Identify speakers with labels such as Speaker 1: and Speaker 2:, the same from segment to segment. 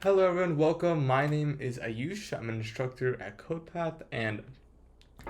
Speaker 1: Hello everyone, welcome. My name is Ayush. I'm an instructor at CodePath, and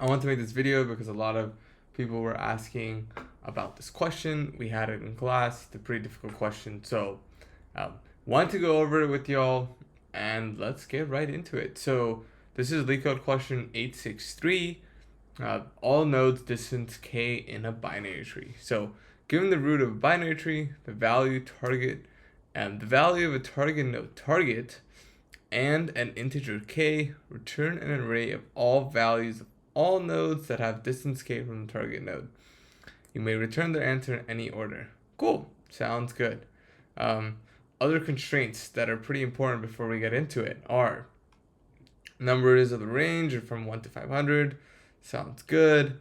Speaker 1: I want to make this video because a lot of people were asking about this question. We had it in class. It's a pretty difficult question, so want to go over it with y'all, and let's get right into it. So this is Leetcode question 863. All nodes distance k in a binary tree. So given the root of a binary tree, the value target, and the value of a target node target, and an integer k, return an array of all values of all nodes that have distance k from the target node. You may return their answer in any order. Cool, sounds good. Other constraints that are pretty important before we get into it are numbers of the range are from 1 to 500. Sounds good.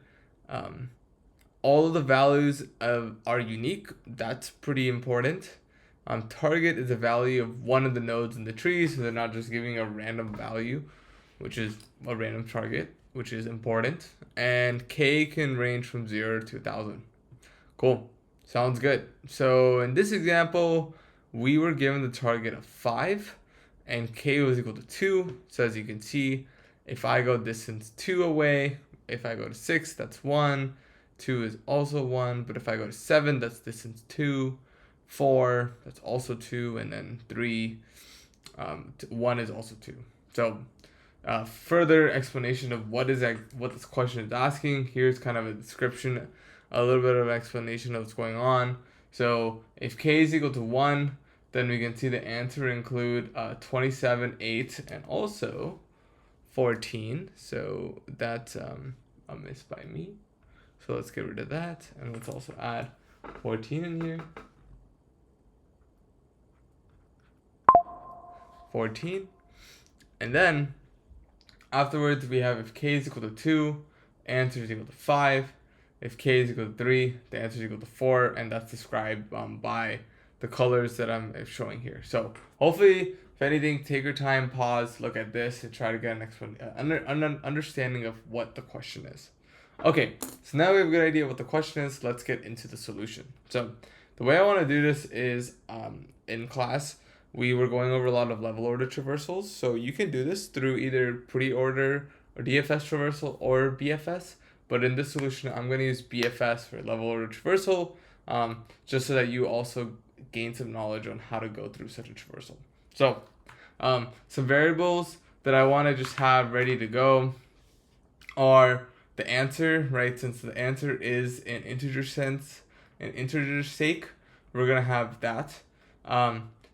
Speaker 1: All of the values are unique. That's pretty important. Target is a value of one of the nodes in the tree, so they're not just giving a random value, which is a random target, which is important. And k can range from 0 to 1,000. Cool. Sounds good. So in this example, we were given the target of 5, and k was equal to 2. So as you can see, if I go distance 2 away, if I go to 6, that's 1. 2 is also 1, but if I go to 7, that's distance 2. 4, that's also 2, and then 3, 1 is also 2. So further explanation of what this question is asking. Here's kind of a description, a little bit of explanation of what's going on. So if k is equal to 1, then we can see the answer include 27, 8, and also 14. So that's a miss by me. So let's get rid of that, and let's also add 14 in here. 14, and then afterwards we have if k is equal to 2, answer is equal to 5. If k is equal to 3, the answer is equal to 4, and that's described by the colors that I'm showing here. So hopefully, if anything, take your time, pause, look at this, and try to get an understanding of what the question is. Okay, so now we have a good idea what the question is. Let's get into the solution. So the way I want to do this is in class, we were going over a lot of level order traversals. So you can do this through either pre-order or DFS traversal or BFS. But in this solution, I'm going to use BFS for level order traversal, just so that you also gain some knowledge on how to go through such a traversal. So some variables that I want to just have ready to go are the answer, right? Since the answer is in integer sense, in integer sake, we're going to have that.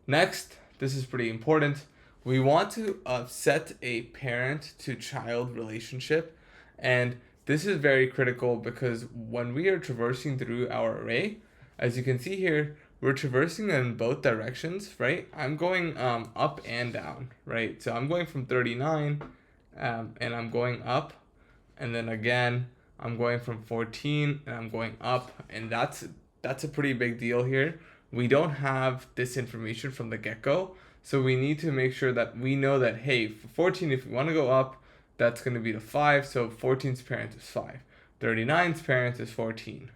Speaker 1: Next, this is pretty important. We want to set a parent to child relationship, and this is very critical because when we are traversing through our array, as you can see here, we're traversing in both directions, right? I'm going up and down, right? So I'm going from 39 and I'm going up, and then again I'm going from 14 and I'm going up, and that's a pretty big deal here. We don't have this information from the get-go, so we need to make sure that we know that, hey, for 14, if we want to go up, that's going to be the 5, so 14's parent is 5. 39's parent is 14.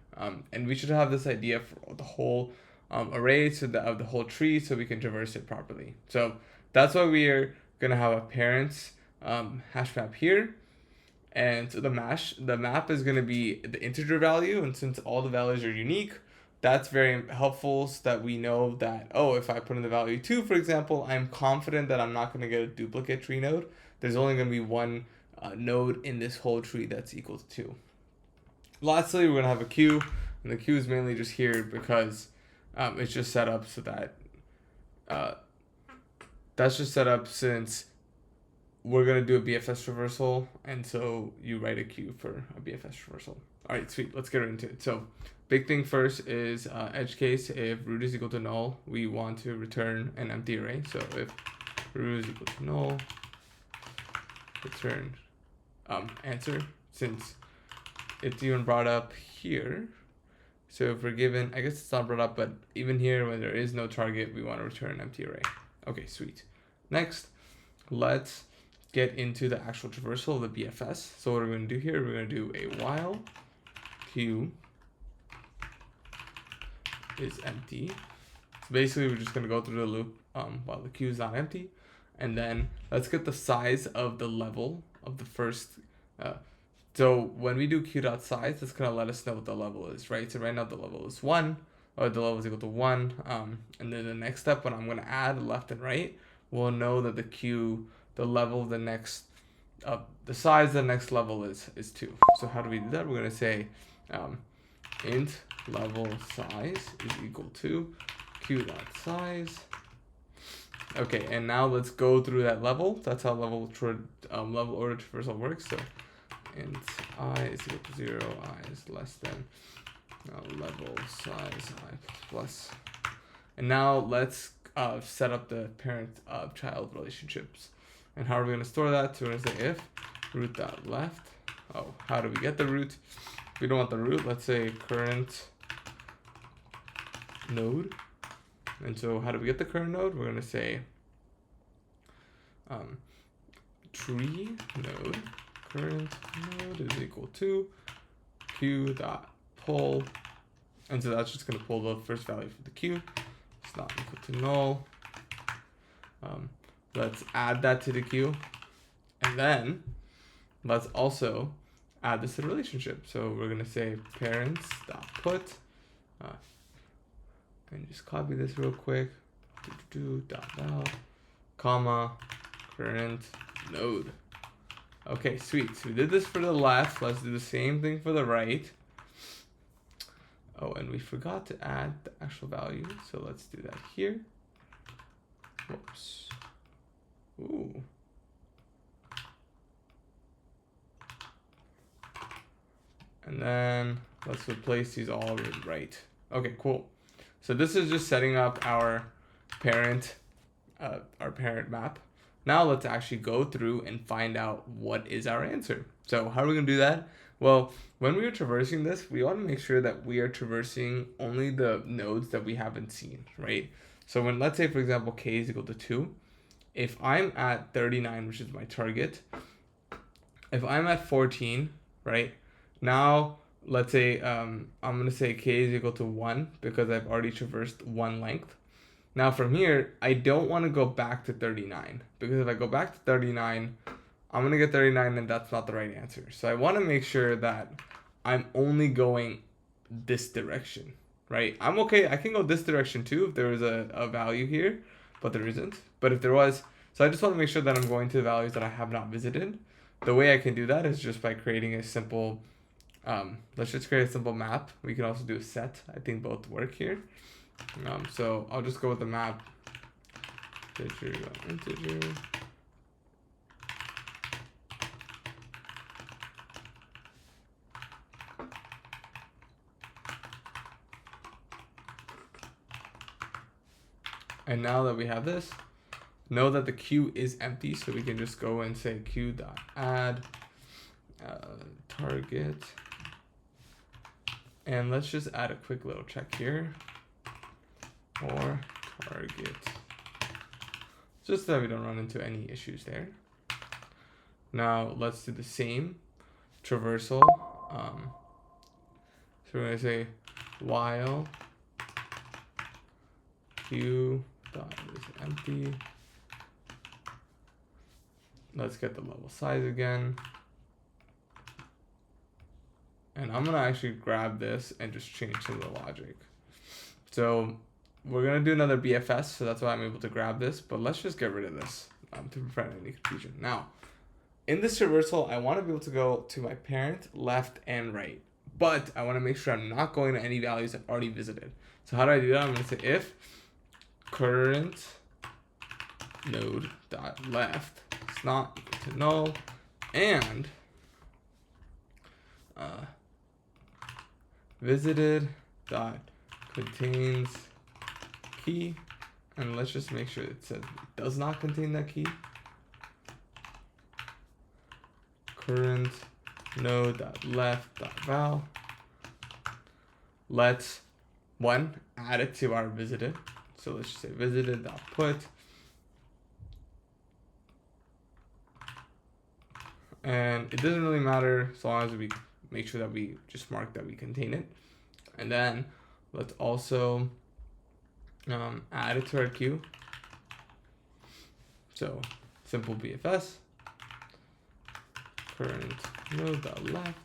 Speaker 1: And we should have this idea for the whole array, of the whole tree, so we can traverse it properly. So that's why we are going to have a parents hash map here. And so the map is going to be the integer value, and since all the values are unique, that's very helpful so that we know that, oh, if I put in the value 2, for example, I'm confident that I'm not going to get a duplicate tree node. There's only going to be one node in this whole tree that's equal to 2. Lastly, we're going to have a queue, and the queue is mainly just here because it's just set up so that that's just set up since we're going to do a BFS traversal, and so you write a queue for a BFS traversal. All right, sweet. Let's get right into it. So big thing first is edge case. If root is equal to null, we want to return an empty array. So if root is equal to null, return answer, since it's even brought up here. So if we're given, I guess it's not brought up, but even here when there is no target, we want to return an empty array. Okay, sweet. Next, let's get into the actual traversal of the BFS. So what we're going to do here, we're going to do a while q is empty. So basically, we're just going to go through the loop while the queue is not empty. And then let's get the size of the level of the first. So when we do queue.size, that's gonna let us know what the level is, right? So right now the level is 1, or the level is equal to 1. And then the next step, when I'm gonna add left and right, we'll know that the level of the next, the size of the next level is 2. So how do we do that? We're gonna say int level size is equal to queue.size. Okay, and now let's go through that level. That's how level order traversal works. So int I is equal to 0, I is less than level size I plus. And now let's set up the parent-child relationships. And how are we going to store that? So we're going to say if root.left. Oh, how do we get the root? We don't want the root. Let's say current node. And so how do we get the current node? We're going to say tree node current node is equal to queue.pull. And so that's just going to pull the first value from the queue. It's not equal to null. Let's add that to the queue. And then let's also add this to the relationship. So we're going to say parents.put. And just copy this real quick. Val, comma, current node. Okay, sweet. So we did this for the left. Let's do the same thing for the right. Oh, and we forgot to add the actual value. So let's do that here. Whoops. Ooh. And then let's replace these all with right. Okay, cool. So this is just setting up our parent map. Now let's actually go through and find out what is our answer. So how are we gonna do that? Well, when we are traversing this, we want to make sure that we are traversing only the nodes that we haven't seen, right? So when, let's say for example, k is equal to 2, if I'm at 39, which is my target, if I'm at 14, right? Now, let's say I'm gonna say k is equal to 1 because I've already traversed one length. Now from here, I don't want to go back to 39 because if I go back to 39, I'm gonna get 39 and that's not the right answer. So I want to make sure that I'm only going this direction, right? I'm okay, I can go this direction too if there was a value here, but there isn't. But if there was, so I just want to make sure that I'm going to the values that I have not visited. The way I can do that is just by creating a simple, let's just create a simple map. We can also do a set. I think both work here. So I'll just go with the map. Integer. And now that we have this, know that the queue is empty, so we can just go and say queue.add target. And let's just add a quick little check here. Or target. Just so that we don't run into any issues there. Now let's do the same traversal. So we're going to say while queue dot is empty. Let's get the level size again. And I'm gonna actually grab this and just change some of the logic. So we're gonna do another BFS, so that's why I'm able to grab this, but let's just get rid of this to prevent any confusion. Now, in this traversal, I wanna be able to go to my parent, left, and right. But I wanna make sure I'm not going to any values I've already visited. So how do I do that? I'm gonna say if current node dot left is not equal to null and visited dot contains key, and let's just make sure it says it does not contain that key. Current node dot left dot val. Let's add it to our visited. So let's just say visited dot put. And it doesn't really matter as long as we make sure that we just mark that we contain it. And then let's also add it to our queue. So simple BFS, current node.left.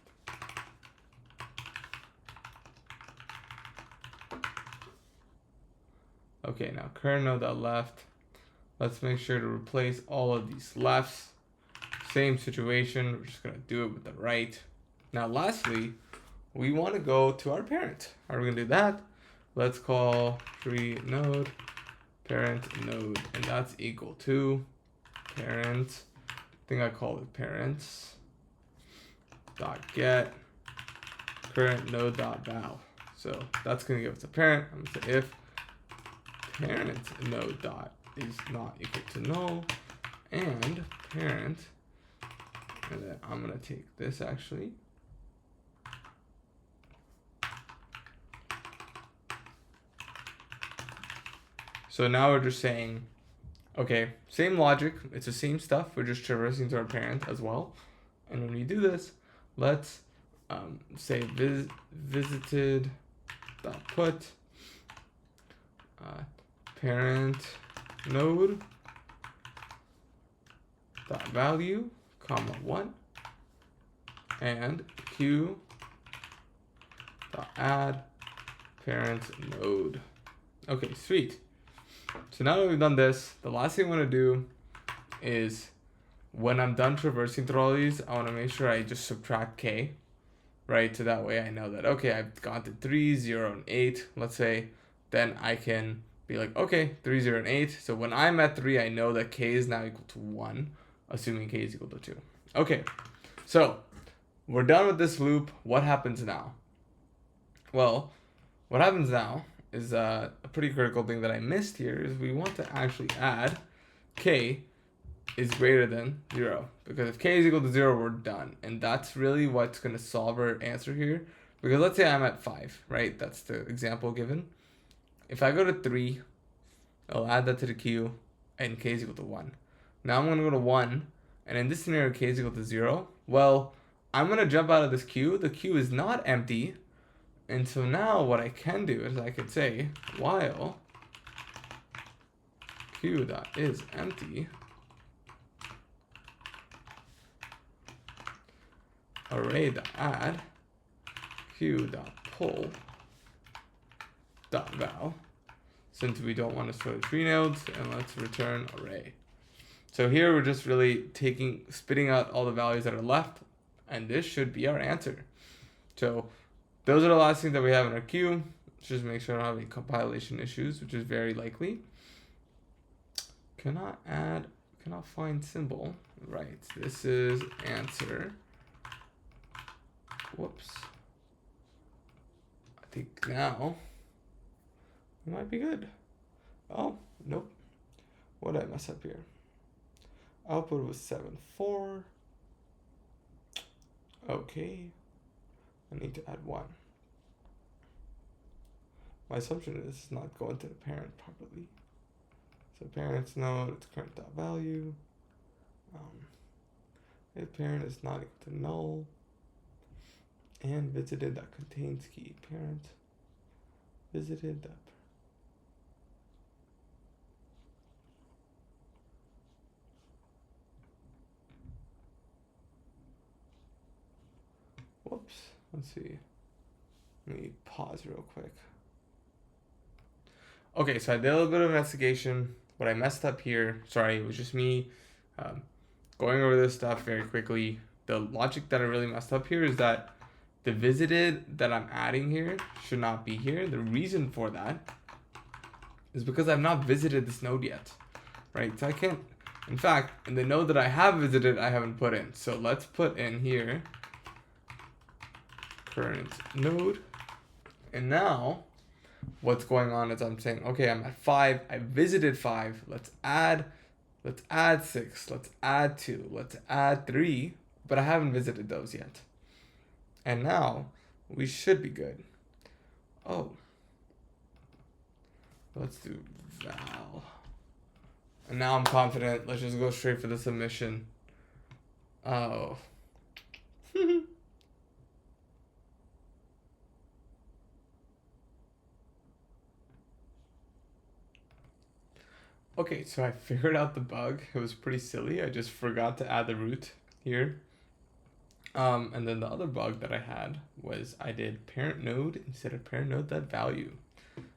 Speaker 1: Okay, now current node.left. Let's make sure to replace all of these lefts. Same situation, we're just gonna do it with the right. Now lastly, we want to go to our parent. How are we gonna do that? Let's call tree node parent node, and that's equal to parent. I think I call it parents dot get current node dot val. So that's gonna give us a parent. I'm gonna say if parent node dot is not equal to null, and parent, and then I'm gonna take this actually. So now we're just saying, okay, same logic, it's the same stuff, we're just traversing to our parent as well. And when we do this, let's say visited dot put parent node dot value comma 1 and q dot add parent node. Okay, sweet. So now that we've done this, the last thing I want to do is when I'm done traversing through all these, I want to make sure I just subtract k, right? So that way I know that, okay, I've gone to 3, 0, and 8, let's say, then I can be like, okay, 3, 0, and 8. So when I'm at 3, I know that k is now equal to 1, assuming k is equal to 2. Okay, so we're done with this loop. What happens now? Well, what happens now is a pretty critical thing that I missed here is we want to actually add k is greater than 0, because if k is equal to 0, we're done. And that's really what's going to solve our answer here, because let's say I'm at 5, right? That's the example given. If I go to 3, I'll add that to the queue, and k is equal to 1. Now I'm going to go to 1, and in this scenario k is equal to 0. Well, I'm going to jump out of this queue. The queue is not empty. And so now what I can do is I could say while q dot is empty, array dot add q dot pull dot val, since we don't want to store the tree nodes, and let's return array. So here we're just really spitting out all the values that are left, and this should be our answer. So those are the last things that we have in our queue. Let's just make sure I don't have any compilation issues, which is very likely. Cannot find symbol. Right, this is answer. Whoops. I think now we might be good. Oh, nope. What did I mess up here? Output was 7.4. Okay. I need to add 1. My assumption is it's not going to the parent properly. So parents node, it's current.value. If parent is not equal to null, and visited that contains key parent, visited that. Whoops. Let's see. Let me pause real quick. Okay, so I did a little bit of investigation. What I messed up here, sorry, it was just me going over this stuff very quickly. The logic that I really messed up here is that the visited that I'm adding here should not be here. The reason for that is because I've not visited this node yet, right? So I can't, in fact, in the node that I have visited, I haven't put in. So let's put in here current node, and now what's going on is I'm saying, okay, I'm at 5, I visited 5, let's add 6, let's add 2, let's add 3, but I haven't visited those yet. And now we should be good. Oh, let's do val, and now I'm confident. Let's just go straight for the submission. Oh. Okay, so I figured out the bug. It was pretty silly. I just forgot to add the root here. And then the other bug that I had was I did parent node instead of parent node that value.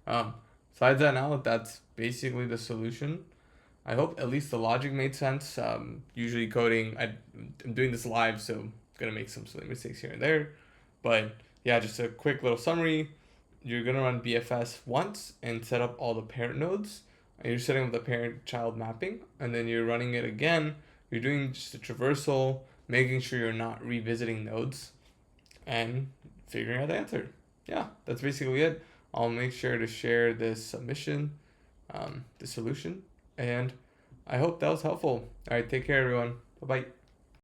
Speaker 1: Besides that, now that's basically the solution. I hope at least the logic made sense. Usually coding, I'm doing this live, so I'm gonna make some silly mistakes here and there. But yeah, just a quick little summary. You're gonna run BFS once and set up all the parent nodes. And you're setting up the parent-child mapping, and then you're running it again. You're doing just a traversal, making sure you're not revisiting nodes, and figuring out the answer. Yeah, that's basically it. I'll make sure to share this submission, the solution, and I hope that was helpful. All right, take care, everyone. Bye bye.